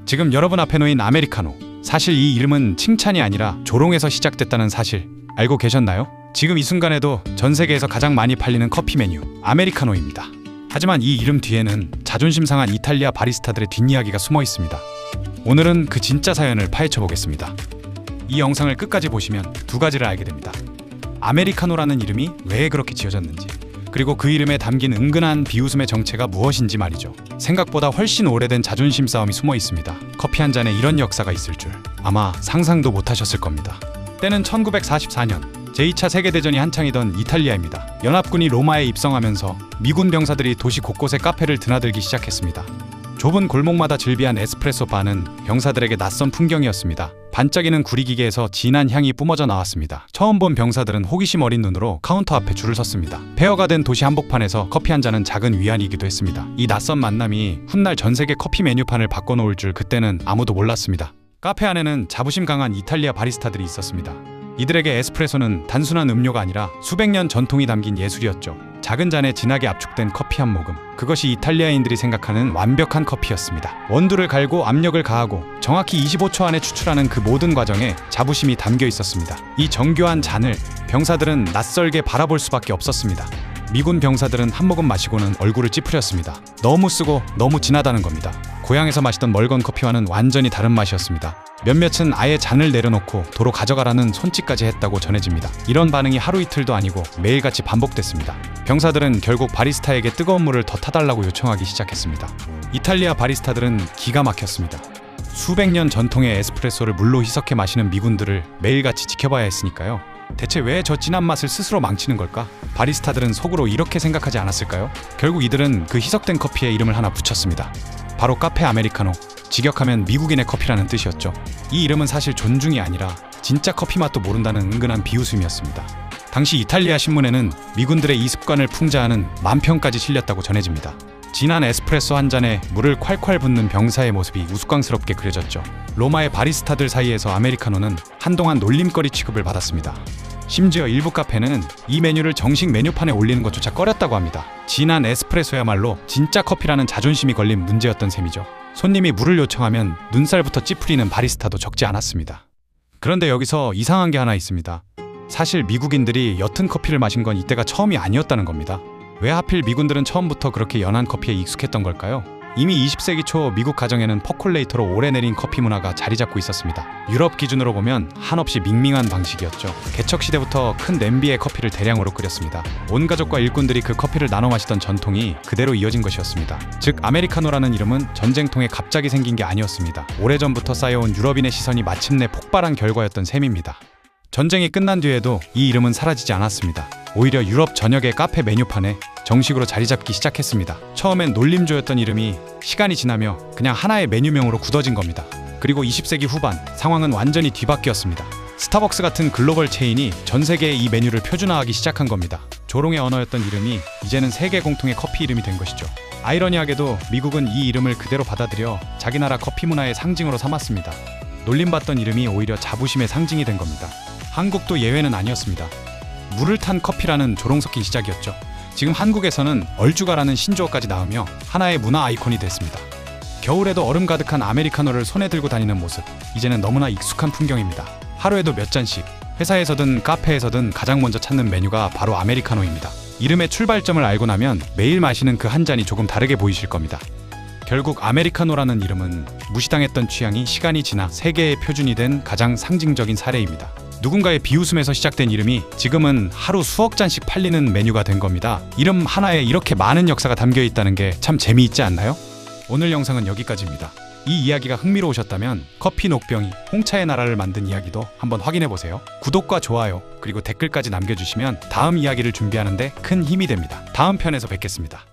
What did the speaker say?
지금 여러분 앞에 놓인 아메리카노, 사실 이 이름은 칭찬이 아니라 조롱에서 시작됐다는 사실 알고 계셨나요? 지금 이 순간에도 전 세계에서 가장 많이 팔리는 커피 메뉴 아메리카노입니다. 하지만 이 이름 뒤에는 자존심 상한 이탈리아 바리스타들의 뒷이야기가 숨어 있습니다. 오늘은 그 진짜 사연을 파헤쳐 보겠습니다. 이 영상을 끝까지 보시면 두 가지를 알게 됩니다. 아메리카노라는 이름이 왜 그렇게 지어졌는지, 그리고 그 이름에 담긴 은근한 비웃음의 정체가 무엇인지 말이죠. 생각보다 훨씬 오래된 자존심 싸움이 숨어 있습니다. 커피 한 잔에 이런 역사가 있을 줄 아마 상상도 못하셨을 겁니다. 때는 1944년 제2차 세계대전이 한창이던 이탈리아입니다. 연합군이 로마에 입성하면서 미군 병사들이 도시 곳곳에 카페를 드나들기 시작했습니다. 좁은 골목마다 즐비한 에스프레소 바는 병사들에게 낯선 풍경이었습니다. 반짝이는 구리기계에서 진한 향이 뿜어져 나왔습니다. 처음 본 병사들은 호기심 어린 눈으로 카운터 앞에 줄을 섰습니다. 폐허가 된 도시 한복판에서 커피 한 잔은 작은 위안이기도 했습니다. 이 낯선 만남이 훗날 전 세계 커피 메뉴판을 바꿔놓을 줄 그때는 아무도 몰랐습니다. 카페 안에는 자부심 강한 이탈리아 바리스타들이 있었습니다. 이들에게 에스프레소는 단순한 음료가 아니라 수백 년 전통이 담긴 예술이었죠. 작은 잔에 진하게 압축된 커피 한 모금, 그것이 이탈리아인들이 생각하는 완벽한 커피였습니다. 원두를 갈고 압력을 가하고 정확히 25초 안에 추출하는 그 모든 과정에 자부심이 담겨 있었습니다. 이 정교한 잔을 병사들은 낯설게 바라볼 수밖에 없었습니다. 미군 병사들은 한 모금 마시고는 얼굴을 찌푸렸습니다. 너무 쓰고 너무 진하다는 겁니다. 고향에서 마시던 멀건 커피와는 완전히 다른 맛이었습니다. 몇몇은 아예 잔을 내려놓고 도로 가져가라는 손짓까지 했다고 전해집니다. 이런 반응이 하루 이틀도 아니고 매일같이 반복됐습니다. 병사들은 결국 바리스타에게 뜨거운 물을 더 타달라고 요청하기 시작했습니다. 이탈리아 바리스타들은 기가 막혔습니다. 수백 년 전통의 에스프레소를 물로 희석해 마시는 미군들을 매일같이 지켜봐야 했으니까요. 대체 왜 저 진한 맛을 스스로 망치는 걸까? 바리스타들은 속으로 이렇게 생각하지 않았을까요? 결국 이들은 그 희석된 커피에 이름을 하나 붙였습니다. 바로 카페 아메리카노, 직역하면 미국인의 커피라는 뜻이었죠. 이 이름은 사실 존중이 아니라 진짜 커피 맛도 모른다는 은근한 비웃음이었습니다. 당시 이탈리아 신문에는 미군들의 이 습관을 풍자하는 만평까지 실렸다고 전해집니다. 진한 에스프레소 한 잔에 물을 콸콸 붓는 병사의 모습이 우스꽝스럽게 그려졌죠. 로마의 바리스타들 사이에서 아메리카노는 한동안 놀림거리 취급을 받았습니다. 심지어 일부 카페는 이 메뉴를 정식 메뉴판에 올리는 것조차 꺼렸다고 합니다. 진한 에스프레소야말로 진짜 커피라는 자존심이 걸린 문제였던 셈이죠. 손님이 물을 요청하면 눈살부터 찌푸리는 바리스타도 적지 않았습니다. 그런데 여기서 이상한 게 하나 있습니다. 사실 미국인들이 옅은 커피를 마신 건 이때가 처음이 아니었다는 겁니다. 왜 하필 미군들은 처음부터 그렇게 연한 커피에 익숙했던 걸까요? 이미 20세기 초 미국 가정에는 퍼콜레이터로 오래 내린 커피 문화가 자리 잡고 있었습니다. 유럽 기준으로 보면 한없이 밍밍한 방식이었죠. 개척 시대부터 큰 냄비에 커피를 대량으로 끓였습니다. 온 가족과 일꾼들이 그 커피를 나눠 마시던 전통이 그대로 이어진 것이었습니다. 즉 아메리카노라는 이름은 전쟁통에 갑자기 생긴 게 아니었습니다. 오래전부터 쌓여온 유럽인의 시선이 마침내 폭발한 결과였던 셈입니다. 전쟁이 끝난 뒤에도 이 이름은 사라지지 않았습니다. 오히려 유럽 전역의 카페 메뉴판에 정식으로 자리 잡기 시작했습니다. 처음엔 놀림조였던 이름이 시간이 지나며 그냥 하나의 메뉴명으로 굳어진 겁니다. 그리고 20세기 후반 상황은 완전히 뒤바뀌었습니다. 스타벅스 같은 글로벌 체인이 전 세계에 이 메뉴를 표준화하기 시작한 겁니다. 조롱의 언어였던 이름이 이제는 세계 공통의 커피 이름이 된 것이죠. 아이러니하게도 미국은 이 이름을 그대로 받아들여 자기 나라 커피 문화의 상징으로 삼았습니다. 놀림받던 이름이 오히려 자부심의 상징이 된 겁니다. 한국도 예외는 아니었습니다. 물을 탄 커피라는 조롱 섞인 시작이었죠. 지금 한국에서는 얼주가라는 신조어까지 나오며 하나의 문화 아이콘이 됐습니다. 겨울에도 얼음 가득한 아메리카노를 손에 들고 다니는 모습, 이제는 너무나 익숙한 풍경입니다. 하루에도 몇 잔씩, 회사에서든 카페에서든 가장 먼저 찾는 메뉴가 바로 아메리카노입니다. 이름의 출발점을 알고 나면 매일 마시는 그 한 잔이 조금 다르게 보이실 겁니다. 결국 아메리카노라는 이름은 무시당했던 취향이 시간이 지나 세계의 표준이 된 가장 상징적인 사례입니다. 누군가의 비웃음에서 시작된 이름이 지금은 하루 수억 잔씩 팔리는 메뉴가 된 겁니다. 이름 하나에 이렇게 많은 역사가 담겨 있다는 게 참 재미있지 않나요? 오늘 영상은 여기까지입니다. 이 이야기가 흥미로우셨다면 커피 녹병이 홍차의 나라를 만든 이야기도 한번 확인해보세요. 구독과 좋아요 그리고 댓글까지 남겨주시면 다음 이야기를 준비하는 데 큰 힘이 됩니다. 다음 편에서 뵙겠습니다.